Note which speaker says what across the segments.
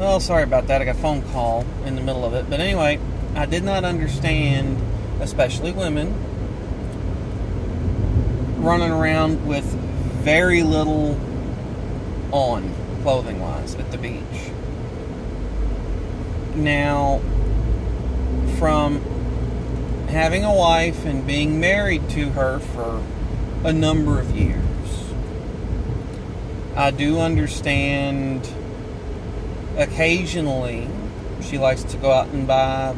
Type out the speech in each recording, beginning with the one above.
Speaker 1: Well, sorry about that. I got a phone call in the middle of it. But anyway, I did not understand, especially women, running around with very little on, clothing-wise, at the beach. Now, from having a wife and being married to her for a number of years, I do understand occasionally she likes to go out and buy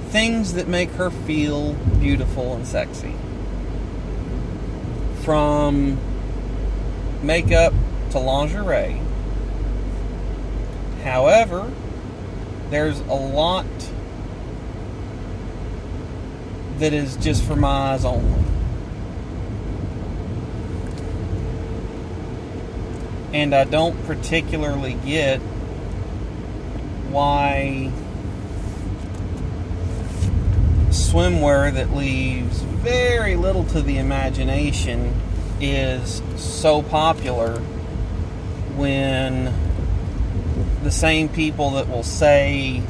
Speaker 1: things that make her feel beautiful and sexy. From makeup to lingerie. However, there's a lot that is just for my eyes only. And I don't particularly get why swimwear that leaves very little to the imagination is so popular when the same people that will say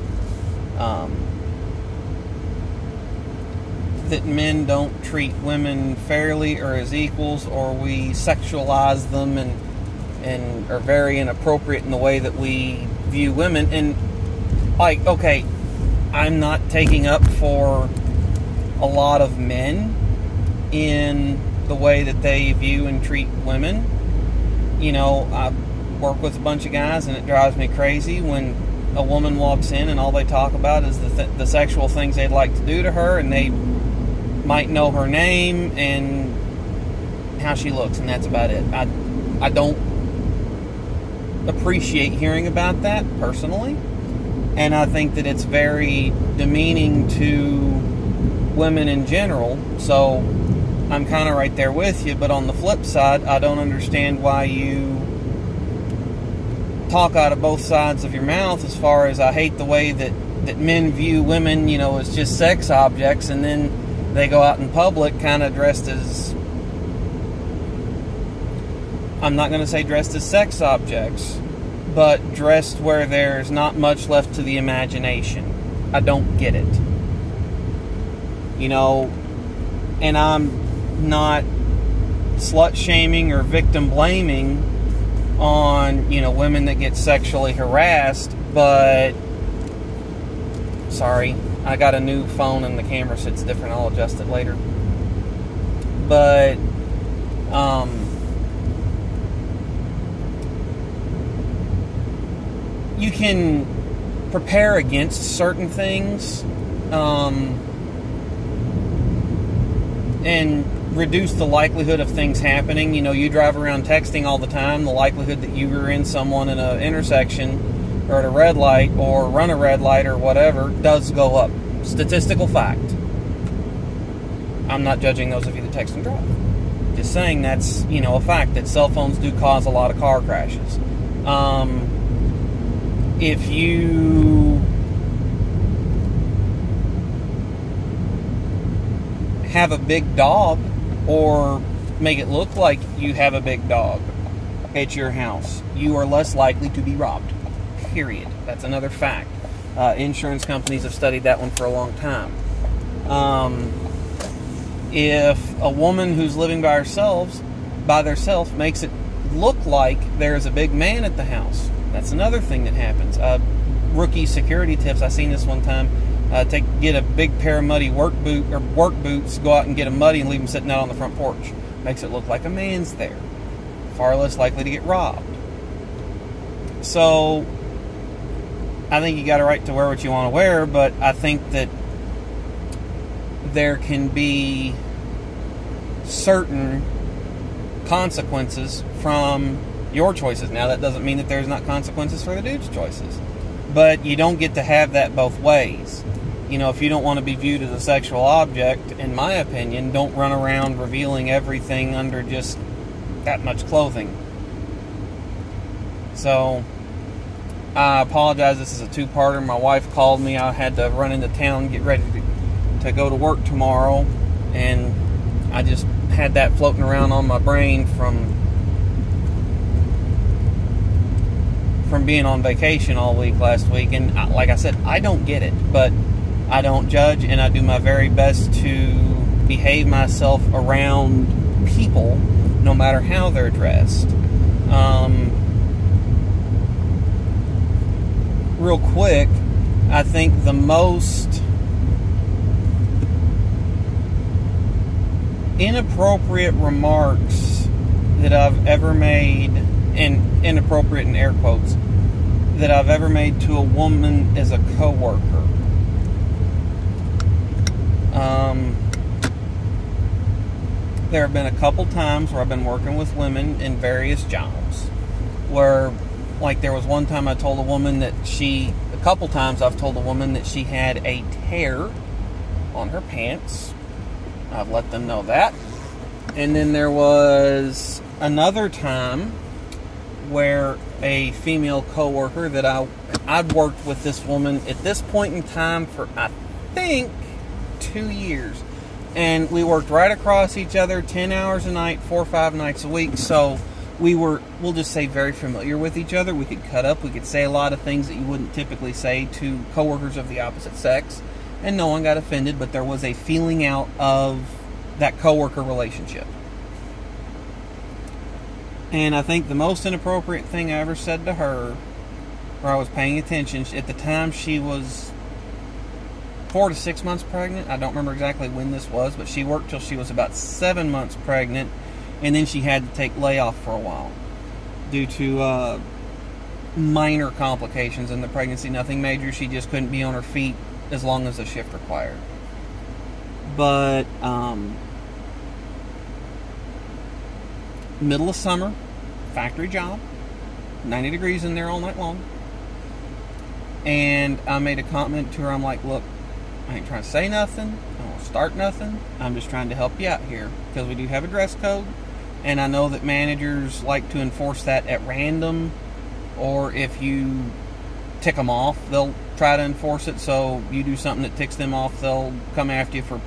Speaker 1: that men don't treat women fairly or as equals, or we sexualize them and are very inappropriate in the way that we view women. And, like, okay, I'm not taking up for a lot of men in the way that they view and treat women. You know, I work with a bunch of guys, and it drives me crazy when a woman walks in and all they talk about is the sexual things they'd like to do to her, and they might know her name and how she looks, and that's about it. I don't appreciate hearing about that personally, and I think that it's very demeaning to women in general. So I'm kind of right there with you, but on the flip side, I don't understand why you talk out of both sides of your mouth as far as I hate the way that men view women, you know, as just sex objects, and then they go out in public kind of dressed as, I'm not going to say dressed as sex objects, but dressed where there's not much left to the imagination. I don't get it. You know, and I'm not slut-shaming or victim-blaming on, you know, women that get sexually harassed, but, sorry, I got a new phone and the camera sits different. I'll adjust it later. But, you can prepare against certain things, and reduce the likelihood of things happening. You know, you drive around texting all the time, the likelihood that you rear in someone in an intersection or at a red light or run a red light or whatever does go up. Statistical fact. I'm not judging those of you that text and drive. Just saying that's, you know, a fact that cell phones do cause a lot of car crashes. If you have a big dog, or make it look like you have a big dog at your house, you are less likely to be robbed. Period. That's another fact. Insurance companies have studied that one for a long time. If a woman who's living by herself makes it look like there's a big man at the house, that's another thing that happens. Rookie security tips. I seen this one time. Get a big pair of muddy work boots, go out and get them muddy and leave them sitting out on the front porch. Makes it look like a man's there. Far less likely to get robbed. So, I think you got a right to wear what you want to wear, but I think that there can be certain consequences from your choices. Now, that doesn't mean that there's not consequences for the dude's choices. But you don't get to have that both ways. You know, if you don't want to be viewed as a sexual object, in my opinion, don't run around revealing everything under just that much clothing. So, I apologize. This is a two-parter. My wife called me. I had to run into town, get ready to go to work tomorrow. And I just had that floating around on my brain from from being on vacation all week last week, and like I said, I don't get it, but I don't judge, and I do my very best to behave myself around people, no matter how they're dressed. Real quick, I think the most inappropriate remarks that I've ever made, and inappropriate in air quotes, that I've ever made to a woman as a coworker. There have been a couple times where I've been working with women in various jobs where, like, there was one time I told a woman that a couple times I've told a woman that she had a tear on her pants. I've let them know that. And then there was another time where a female coworker that I'd worked with this woman at this point in time for, I think, 2 years. And we worked right across each other 10 hours a night, 4 or 5 nights a week. So we'll just say, very familiar with each other. We could cut up. We could say a lot of things that you wouldn't typically say to coworkers of the opposite sex. And no one got offended, but there was a feeling out of that coworker relationship. And I think the most inappropriate thing I ever said to her, where I was paying attention, at the time she was 4 to 6 months pregnant. I don't remember exactly when this was, but she worked till she was about 7 months pregnant, and then she had to take layoff for a while due to minor complications in the pregnancy. Nothing major. She just couldn't be on her feet as long as the shift required. But middle of summer, factory job, 90 degrees in there all night long. And I made a comment to her. I'm like, look, I ain't trying to say nothing. I don't want to start nothing. I'm just trying to help you out here because we do have a dress code. And I know that managers like to enforce that at random, or if you tick them off, they'll try to enforce it. So you do something that ticks them off, they'll come after you for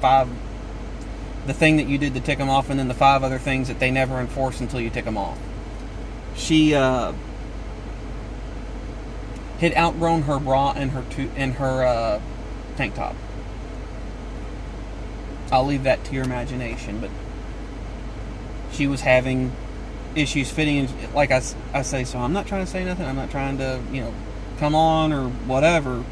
Speaker 1: the thing that you did to tick them off, and then the 5 other things that they never enforce until you tick them off. She had outgrown her bra and her tank top. I'll leave that to your imagination, but she was having issues fitting in, like I say. So I'm not trying to say nothing. I'm not trying to, come on or whatever.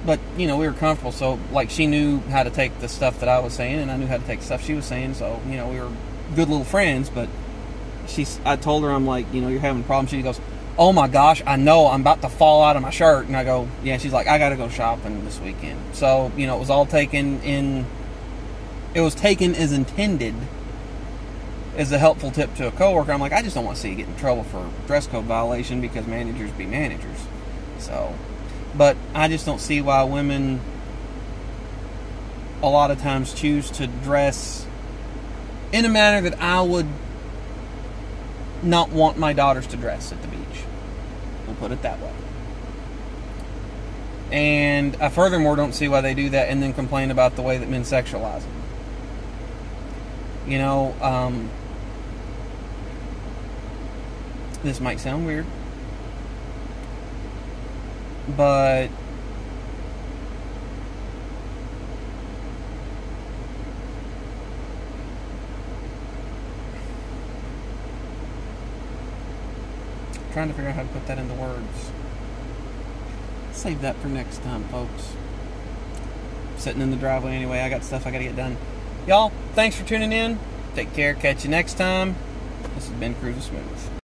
Speaker 1: But, we were comfortable. So, like, she knew how to take the stuff that I was saying, and I knew how to take the stuff she was saying. So, we were good little friends. But I told her, I'm like, you're having problems. She goes, oh my gosh, I know, I'm about to fall out of my shirt. And I go, yeah. She's like, I got to go shopping this weekend. So, it was all taken as intended as a helpful tip to a coworker. I'm like, I just don't want to see you get in trouble for dress code violation because managers be managers. So, but I just don't see why women a lot of times choose to dress in a manner that I would not want my daughters to dress at the beach. We'll put it that way. And I furthermore don't see why they do that and then complain about the way that men sexualize them. This might sound weird, but I'm trying to figure out how to put that into words. Save that for next time, folks. I'm sitting in the driveway anyway. I got stuff I got to get done. Y'all, thanks for tuning in. Take care. Catch you next time. This has been Cruising Smooth.